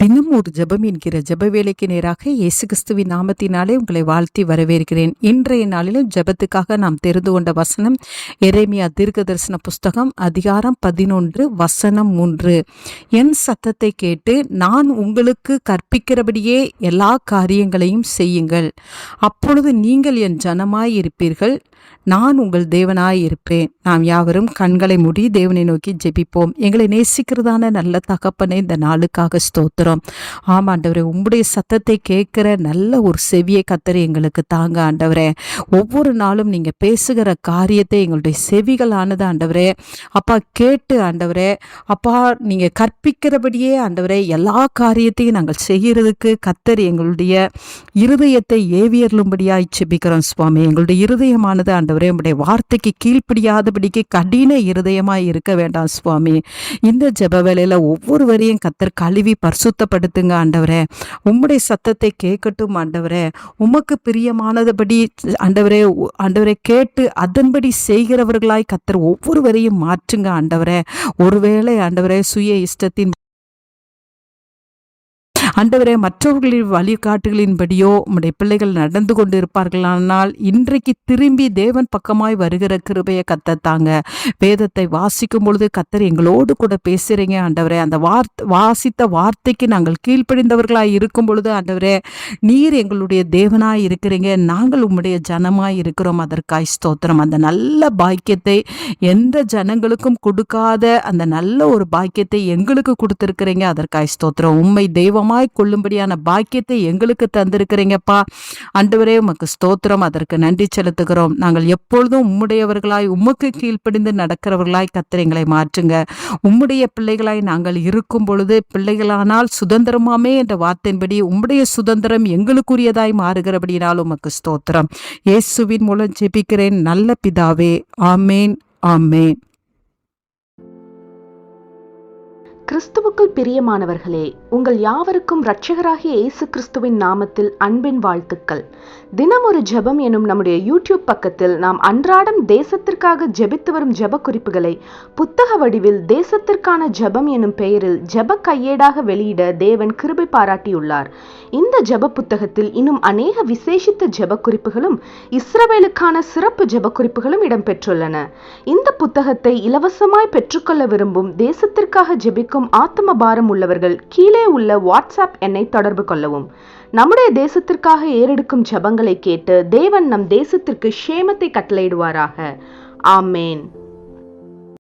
தினம் ஒரு ஜெபம் என்கிற ஜெப வேலைக்கு நேராக இயேசு கிறிஸ்துவின் நாமத்தினாலே உங்களை வாழ்த்தி வரவேற்கிறேன். இன்றைய நாளிலும் ஜெபத்துக்காக நாம் தெரிந்து கொண்ட வசனம் எரேமியா தீர்க்கதரிசன புஸ்தகம் அதிகாரம் 11 வசனம் 3. என் சத்தத்தை கேட்டு நான் உங்களுக்கு கற்பிக்கிறபடியே எல்லா காரியங்களையும் செய்யுங்கள், அப்பொழுது நீங்கள் என் ஜனமாய் இருப்பீர்கள், நான் உங்கள் தேவனாய் இருப்பேன். நாம் யாவரும் கண்களை மூடி தேவனை நோக்கி ஜெபிப்போம். எங்களை நேசிக்கிறதான நல்ல தகப்பனே, இந்த நாளுக்காக ஸ்தோத்திரம். ஆண்டவரே, உம்முடைய சத்தத்தை கேட்கிற நல்ல ஒரு செவியை கத்தரி எங்களுக்கு தாங்க ஆண்டவரே. ஒவ்வொரு நாளும் நீங்க பேசுகிற காரியத்தை எங்களுடைய செவிகளானது ஆண்டவரே அப்பா கேட்டு ஆண்டவரே அப்பா நீங்க கற்பிக்கிறபடியே ஆண்டவரே எல்லா காரியத்தையும் நாங்கள் செய்கிறதுக்கு கத்தர் எங்களுடைய இருதயத்தை ஏவியருளும்படியாய் ஜெபிக்கிறோம் சுவாமி. எங்களுடைய இருதயமானது ஆண்டவரே உம்முடைய வார்த்தைக்கு கீழ்ப்படியாதபடிக்கு கடின இருதயமாய் இருக்க வேண்டாம் சுவாமி. இந்த ஜெப வேளையில ஒவ்வொருவரையும் கத்தர் கழுவி பரிசுத்தப்படுத்துங்க ஆண்டவரே. உம்முடைய சத்தத்தை கேட்கட்டும் ஆண்டவரே. உமக்கு பிரியமானதுபடி ஆண்டவரே கேட்டு அதன்படி செய்கிறவர்களாய் கத்தர் ஒவ்வொருவரையும் மாற்றுங்க ஆண்டவரே. ஒருவேளை ஆண்டவரே சுய இஷ்டத்தின் ஆண்டவரே மற்றவர்களின் வழிகாட்டுகளின்படியோ உம்முடைய பிள்ளைகள் நடந்து கொண்டு இருப்பார்களானால் இன்றைக்கு திரும்பி தேவன் பக்கமாய் வருகிற கிருபையை கத்தத்தாங்க. வேதத்தை வாசிக்கும் பொழுது கத்தர் எங்களோடு கூட பேசுறீங்க ஆண்டவரே. அந்த வாசித்த வார்த்தைக்கு நாங்கள் கீழ்ப்படிந்தவர்களாய் இருக்கும் பொழுது ஆண்டவரே நீர் எங்களுடைய தேவனாய் இருக்கிறீங்க, நாங்கள் உம்முடைய ஜனமாய் இருக்கிறோம். அதற்காய் ஸ்தோத்திரம். அந்த நல்ல பாக்கியத்தை எந்த ஜனங்களுக்கும் கொடுக்காத அந்த நல்ல ஒரு பாக்கியத்தை எங்களுக்கு கொடுத்திருக்கிறீங்க. அதற்காய் ஸ்தோத்திரம். உம்மை தெய்வமாய் கொள்ளும்படியான பாக்கியத்தை எங்களுக்கு தந்திருக்கிறீங்கப்பா. ஆண்டவரே உமக்கு ஸ்தோத்திரம். அதற்கு நன்றி செலுத்துகிறோம். நாங்கள் எப்பொழுதும் உம்முடையவர்களாய் உமக்கு கீழ்ப்படிந்து நடக்கிறவர்களாய் கர்த்தர் எங்களை மாற்றுங்க. உம்முடைய பிள்ளைகளாய் நாங்கள் இருக்கும் பொழுது பிள்ளைகளானால் சுதந்திரமாமே என்ற வார்த்தையின்படி உம்முடைய சுதந்திரம் எங்களுக்குரியதாய் மாறுகிறபடினால் உமக்கு ஸ்தோத்திரம். இயேசுவின் மூலம் ஜெபிக்கிறேன் நல்ல பிதாவே. ஆமேன், ஆமேன். கிறிஸ்துவுக்குள் பிரியமானவர்களே, உங்கள் யாவருக்கும் இரட்சகராகிய இயேசு கிறிஸ்துவின் நாமத்தில் அன்பின் வாழ்த்துக்கள். தினம் ஒரு ஜெபம் எனும் நம்முடைய யூடியூப் பக்கத்தில் நாம் அன்றாடம் தேசத்திற்காக ஜெபித்து வரும் ஜெப குறிப்புகளை புத்தக வடிவில் தேசத்திற்கான ஜெபம் எனும் பெயரில் ஜெப கையேடாக வெளியிட தேவன் கிருபை பாராட்டியுள்ளார். இந்த ஜெப புத்தகத்தில் இன்னும் அநேக விசேஷித்த ஜெப குறிப்புகளும் இஸ்ரவேலுக்கான சிறப்பு ஜெப குறிப்புகளும் இடம்பெற்றுள்ளன. இந்த புத்தகத்தை இலவசமாய் பெற்றுக்கொள்ள விரும்பும் தேசத்திற்காக ஜெபிக்கும் ஆத்ம பாரம் உள்ளவர்கள் கீழே உள்ள வாட்ஸ்அப் எண்ணை தொடர்பு கொள்ளவும். நம்முடைய தேசத்திற்காக ஏறெடுக்கும் ஜெபங்களை கேட்டு தேவன் நம் தேசத்திற்கு க்ஷேமத்தை கட்டளையிடுவாராக. ஆமேன்.